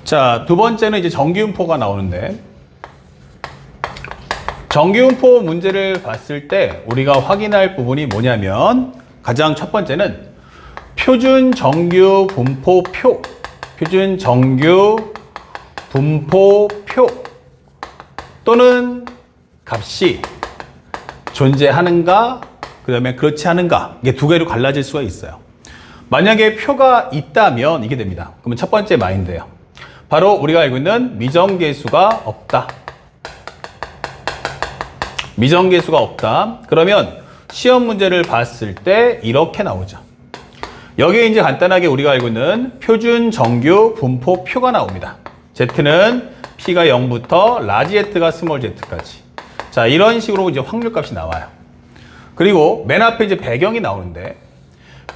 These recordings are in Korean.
자, 두 번째는 이제 정기분포가 나오는데, 정기분포 문제를 봤을 때 우리가 확인할 부분이 뭐냐면, 가장 첫 번째는 표준 정규 분포표, 표준 정규 분포표 또는 값이 존재하는가, 그 다음에 그렇지 않은가, 이게 두 개로 갈라질 수가 있어요. 만약에 표가 있다면 이게 됩니다. 그러면 첫 번째 마인드예요. 바로 우리가 알고 있는 미정계수가 없다. 미정계수가 없다. 그러면 시험 문제를 봤을 때 이렇게 나오죠. 여기에 이제 간단하게 우리가 알고 있는 표준 정규 분포표가 나옵니다. Z는 P가 0부터 라지 Z가 스몰 Z까지. 자, 이런 식으로 이제 확률값이 나와요. 그리고 맨 앞에 이제 배경이 나오는데,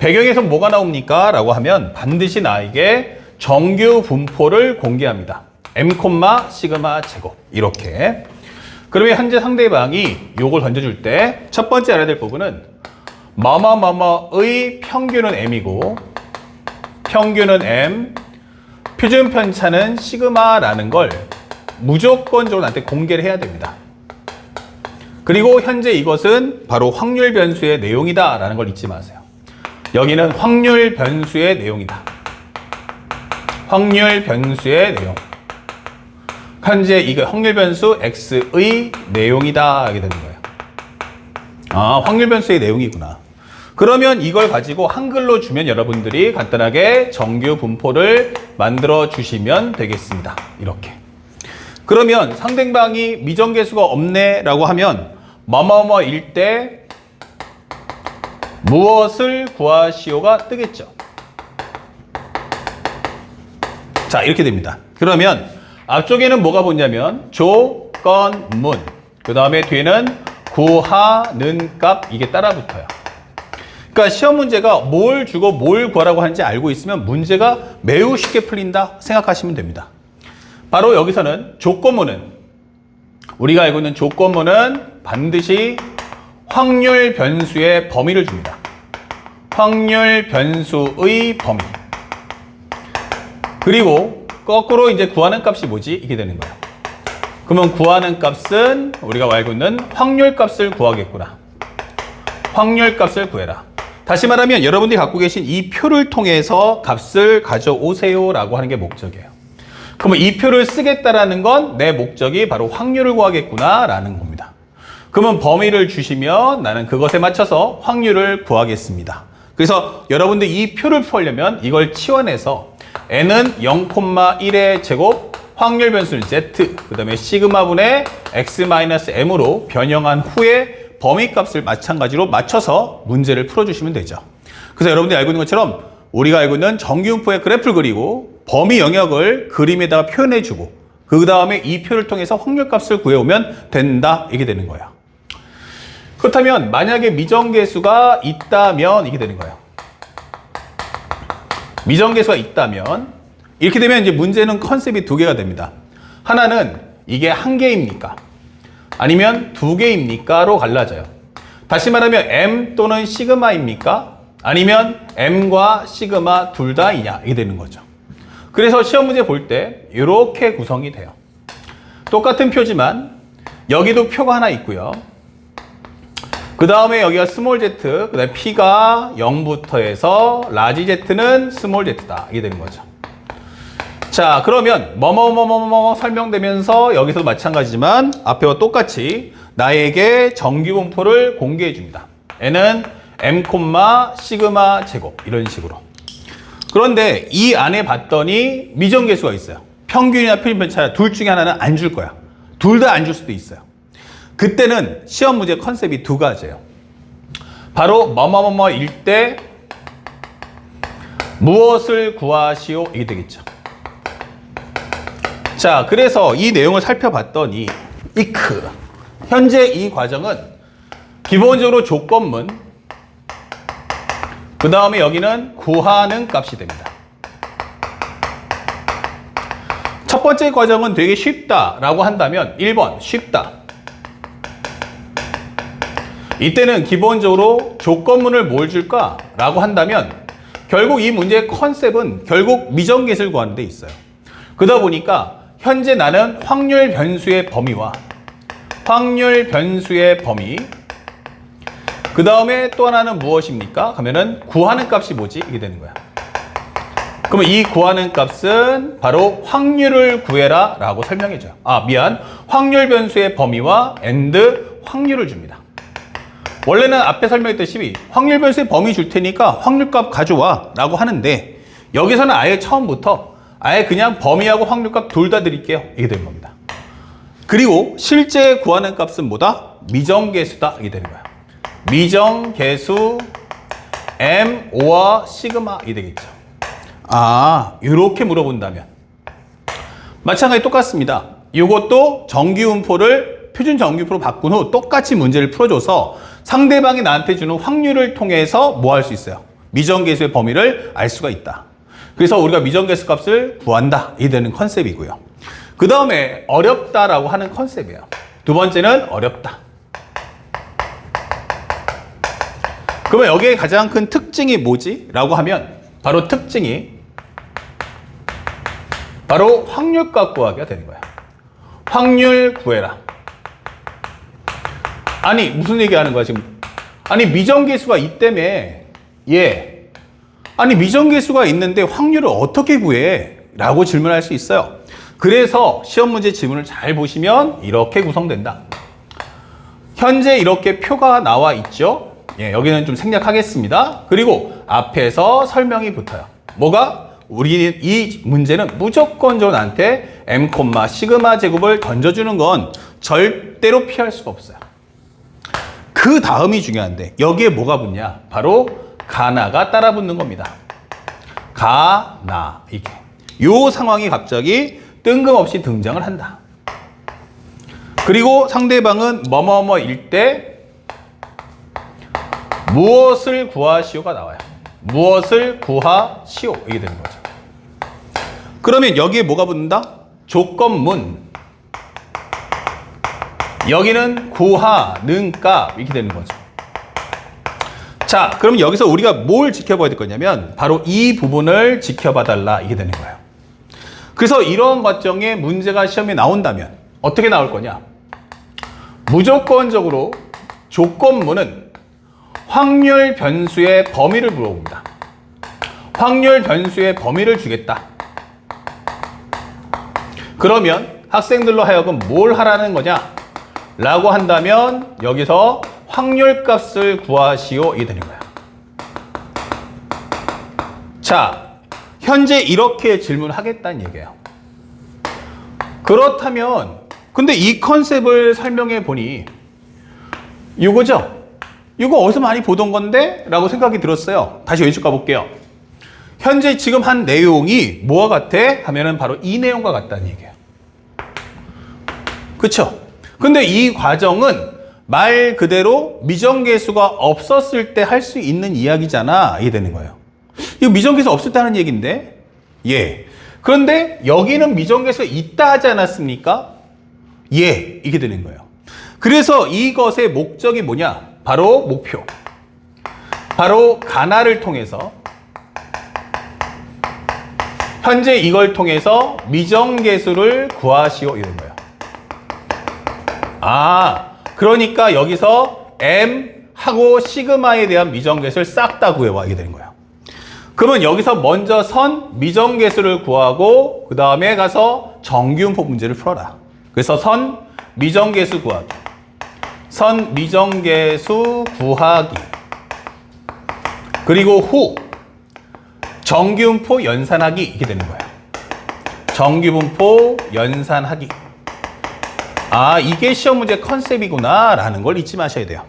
배경에서 뭐가 나옵니까? 라고 하면 반드시 나에게 정규 분포를 공개합니다. M, 시그마 제곱. 이렇게. 그러면 현재 상대방이 요걸 던져줄 때 첫 번째 알아야 될 부분은 뭐뭐뭐뭐의 평균은 M이고, 평균은 M, 표준 편차는 시그마라는 걸 무조건적으로 나한테 공개를 해야 됩니다. 그리고 현재 이것은 바로 확률 변수의 내용이다 라는 걸 잊지 마세요. 여기는 확률 변수의 내용이다. 확률 변수의 내용. 현재 이거 확률 변수 X의 내용이다 하게 되는 거예요. 아, 확률 변수의 내용이구나. 그러면 이걸 가지고 한글로 주면 여러분들이 간단하게 정규 분포를 만들어 주시면 되겠습니다. 이렇게. 그러면 상대방이 미정계수가 없네 라고 하면 뭐뭐뭐일 때 무엇을 구하시오가 뜨겠죠. 자, 이렇게 됩니다. 그러면 앞쪽에는 뭐가 붙냐면 조건문, 그 다음에 뒤에는 구하는 값, 이게 따라 붙어요. 그러니까 시험 문제가 뭘 주고 뭘 구하라고 하는지 알고 있으면 문제가 매우 쉽게 풀린다 생각하시면 됩니다. 바로 여기서는 조건문은, 우리가 알고 있는 조건문은 반드시 확률 변수의 범위를 줍니다. 확률 변수의 범위. 그리고 거꾸로 이제 구하는 값이 뭐지? 이게 되는 거예요. 그러면 구하는 값은 우리가 알고 있는 확률 값을 구하겠구나. 확률 값을 구해라. 다시 말하면 여러분들이 갖고 계신 이 표를 통해서 값을 가져오세요 라고 하는 게 목적이에요. 그러면 이 표를 쓰겠다라는 건 내 목적이 바로 확률을 구하겠구나 라는 겁니다. 그러면 범위를 주시면 나는 그것에 맞춰서 확률을 구하겠습니다. 그래서 여러분들 이 표를 풀려면 이걸 치환해서 n은 0,1의 제곱, 확률 변수는 z, 그 다음에 시그마분의 x-m으로 변형한 후에 범위값을 마찬가지로 맞춰서 문제를 풀어주시면 되죠. 그래서 여러분들이 알고 있는 것처럼 우리가 알고 있는 정규분포의 그래프를 그리고 범위 영역을 그림에다가 표현해주고 그 다음에 이 표를 통해서 확률값을 구해오면 된다. 이게 되는 거예요. 그렇다면 만약에 미정계수가 있다면 이게 되는 거예요. 미정계수가 있다면 이렇게 되면 이제 문제는 컨셉이 두 개가 됩니다. 하나는 이게 한 개입니까? 아니면 두 개입니까?로 갈라져요. 다시 말하면 M 또는 시그마입니까? 아니면 M과 시그마 둘 다이냐? 이게 되는 거죠. 그래서 시험 문제 볼 때 이렇게 구성이 돼요. 똑같은 표지만 여기도 표가 하나 있고요. 그 다음에 여기가 스몰 z, 그 다음에 P가 0부터 해서 라지 z는 스몰 z다. 이게 되는 거죠. 자, 그러면 뭐뭐뭐뭐뭐 설명되면서 여기서도 마찬가지지만 앞에와 똑같이 나에게 정규분포를 공개해 줍니다. n은 m, 시그마 제곱 이런 식으로. 그런데 이 안에 봤더니 미정계수가 있어요. 평균이나 표준편차 둘 중에 하나는 안 줄 거야. 둘 다 안 줄 수도 있어요. 그때는 시험 문제 컨셉이 두 가지예요. 바로 뭐뭐뭐뭐일 때 무엇을 구하시오 이게 되겠죠. 자, 그래서 이 내용을 살펴봤더니 현재 이 과정은 기본적으로 조건문, 그 다음에 여기는 구하는 값이 됩니다. 첫 번째 과정은 되게 쉽다라고 한다면 1번 쉽다. 이때는 기본적으로 조건문을 뭘 줄까라고 한다면 결국 이 문제의 컨셉은 결국 미정계수를 구하는 데 있어요. 그러다 보니까 현재 나는 확률 변수의 범위와 확률 변수의 범위, 그 다음에 또 하나는 무엇입니까? 그러면은 구하는 값이 뭐지? 이게 되는 거야. 그러면 이 구하는 값은 바로 확률을 구해라 라고 설명해줘요. 확률 변수의 범위와 and 확률을 줍니다. 원래는 앞에 설명했듯이 확률 변수의 범위 줄 테니까 확률값 가져와 라고 하는데, 여기서는 아예 처음부터 아예 그냥 범위하고 확률값 둘 다 드릴게요. 이게 되는 겁니다. 그리고 실제 구하는 값은 뭐다? 미정계수다. 이게 되는 거야. 미정계수 M, O와 시그마 이 되겠죠. 이렇게 물어본다면 마찬가지 똑같습니다. 이것도 정기분포를 표준 정기분포로 바꾼 후 똑같이 문제를 풀어줘서 상대방이 나한테 주는 확률을 통해서 뭐 할 수 있어요? 미정계수의 범위를 알 수가 있다. 그래서 우리가 미정계수 값을 구한다. 이 되는 컨셉이고요. 그 다음에 어렵다라고 하는 컨셉이에요. 두 번째는 어렵다. 그러면 여기에 가장 큰 특징이 뭐지? 라고 하면 바로 특징이 바로 확률값 구하기가 되는 거야. 확률 구해라. 아니 무슨 얘기하는 거야 지금? 아니 미정계수가 있다며. 아니 미정계수가 있는데 확률을 어떻게 구해? 라고 질문할 수 있어요. 그래서 시험 문제 지문을 잘 보시면 이렇게 구성된다. 현재 이렇게 표가 나와 있죠. 여기는 좀 생략하겠습니다. 그리고 앞에서 설명이 붙어요. 뭐가? 우리 이 문제는 무조건적으로 나한테 M, 시그마 제곱을 던져주는 건 절대로 피할 수가 없어요. 그 다음이 중요한데 여기에 뭐가 붙냐? 바로 가나가 따라 붙는 겁니다. 가나 이게. 요 상황이 갑자기 뜬금없이 등장을 한다. 그리고 상대방은 뭐뭐뭐일 때 무엇을 구하시오가 나와요. 무엇을 구하시오 이게 되는 거죠. 그러면 여기에 뭐가 붙는다? 조건문. 여기는 구하는 값 이렇게 되는 거죠. 자, 그럼 여기서 우리가 뭘 지켜봐야 될 거냐면 바로 이 부분을 지켜봐 달라 이게 되는 거예요. 그래서 이런 과정에 문제가 시험에 나온다면 어떻게 나올 거냐? 무조건적으로 조건문은 확률 변수의 범위를 물어봅니다. 확률 변수의 범위를 주겠다. 그러면 학생들로 하여금 뭘 하라는 거냐? 라고 한다면 여기서 확률값을 구하시오 이게 되는 거야. 자, 현재 이렇게 질문하겠다는 얘기예요. 그렇다면 근데 이 컨셉을 설명해 보니 이거죠? 이거 어디서 많이 보던 건데? 라고 생각이 들었어요. 다시 왼쪽 가볼게요. 현재 지금 한 내용이 뭐와 같아? 하면은 바로 이 내용과 같다는 얘기예요. 그쵸? 근데 이 과정은 말 그대로 미정계수가 없었을 때 할 수 있는 이야기잖아. 이게 되는 거예요. 이거 미정계수 없을 때 하는 얘기인데? 그런데 여기는 미정계수가 있다 하지 않았습니까? 이게 되는 거예요. 그래서 이것의 목적이 뭐냐? 바로 목표. 바로 가나를 통해서 현재 이걸 통해서 미정계수를 구하시오 이런 거예요. 그러니까 여기서 M하고 시그마에 대한 미정계수를 싹 다 구해와 이게 되는 거예요. 그러면 여기서 먼저 선 미정계수를 구하고 그 다음에 가서 정기분포 문제를 풀어라. 그래서 선 미정계수 구하기, 선 미정계수 구하기, 그리고 후 정기분포 연산하기 이게 되는 거예요. 정기분포 연산하기. 이게 시험 문제 컨셉이구나 라는 걸 잊지 마셔야 돼요.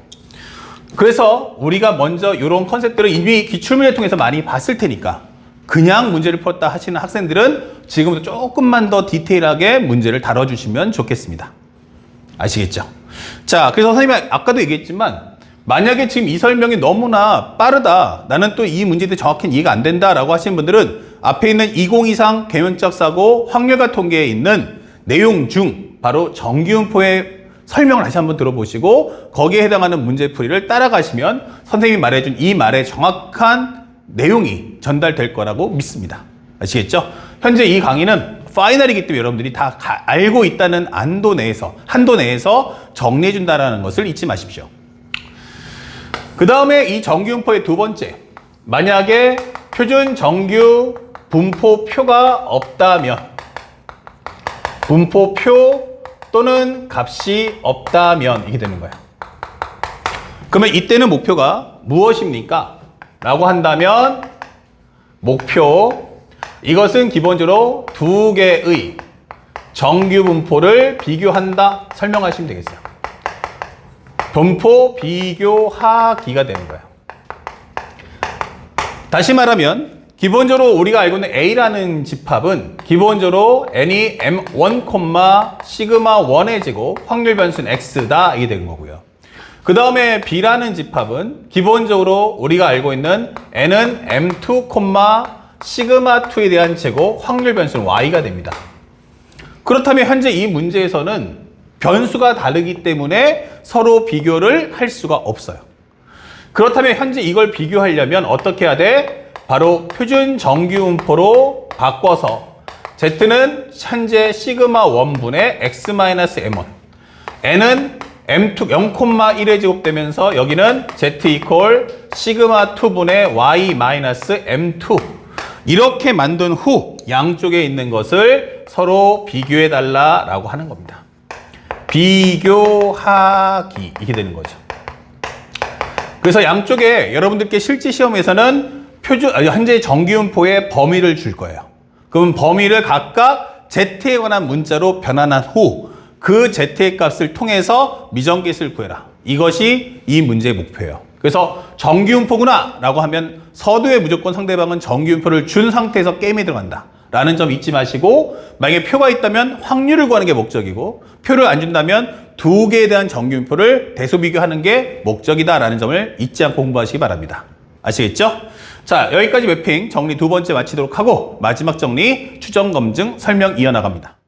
그래서 우리가 먼저 이런 컨셉들을 이미 기출문제 통해서 많이 봤을 테니까 그냥 문제를 풀었다 하시는 학생들은 지금부터 조금만 더 디테일하게 문제를 다뤄주시면 좋겠습니다. 아시겠죠? 자, 그래서 선생님이 아까도 얘기했지만 만약에 지금 이 설명이 너무나 빠르다, 나는 또 이 문제들이 정확히 이해가 안 된다 라고 하시는 분들은 앞에 있는 20이상 계면적 사고 확률과 통계에 있는 내용 중 바로 정기분포의 설명을 다시 한번 들어보시고 거기에 해당하는 문제풀이를 따라가시면 선생님이 말해준 이 말의 정확한 내용이 전달될 거라고 믿습니다. 아시겠죠? 현재 이 강의는 파이널이기 때문에 여러분들이 다 알고 있다는 한도 내에서 정리해 준다라는 것을 잊지 마십시오. 그 다음에 이 정규분포의 두 번째, 만약에 표준 정규 분포표가 없다면, 분포표 또는 값이 없다면 이게 되는 거예요. 그러면 이때는 목표가 무엇입니까? 라고 한다면 목표, 이것은 기본적으로 두 개의 정규 분포를 비교한다 설명하시면 되겠어요. 분포 비교하기가 되는 거예요. 다시 말하면 기본적으로 우리가 알고 있는 A라는 집합은 기본적으로 n이 m1, 시그마 1의 제곱 확률 변수는 x다 이게 되는 거고요. 그 다음에 B라는 집합은 기본적으로 우리가 알고 있는 n은 m2, 시그마 2에 대한 제곱 확률 변수는 y가 됩니다. 그렇다면 현재 이 문제에서는 변수가 다르기 때문에 서로 비교를 할 수가 없어요. 그렇다면 현재 이걸 비교하려면 어떻게 해야 돼? 바로 표준 정규분포로 바꿔서 Z는 현재 시그마 1분의 x-m1, n은 m2 0,1의 제곱 되면서 여기는 Z 이퀄 시그마 2분의 y-m2 이렇게 만든 후 양쪽에 있는 것을 서로 비교해 달라라고 하는 겁니다. 비교하기 이렇게 되는 거죠. 그래서 양쪽에 여러분들께 실제 시험에서는 현재 정규분포의 범위를 줄 거예요. 그럼 범위를 각각 Z에 관한 문자로 변환한 후 그 Z의 값을 통해서 미정계수를 구해라. 이것이 이 문제의 목표예요. 그래서 정규분포구나 라고 하면 서두에 무조건 상대방은 정규분포를 준 상태에서 게임에 들어간다 라는 점 잊지 마시고, 만약에 표가 있다면 확률을 구하는 게 목적이고 표를 안 준다면 두 개에 대한 정규분포를 대소 비교하는 게 목적이다 라는 점을 잊지 않고 공부하시기 바랍니다. 아시겠죠? 자, 여기까지 매핑 정리 두 번째 마치도록 하고 마지막 정리 추정 검증 설명 이어나갑니다.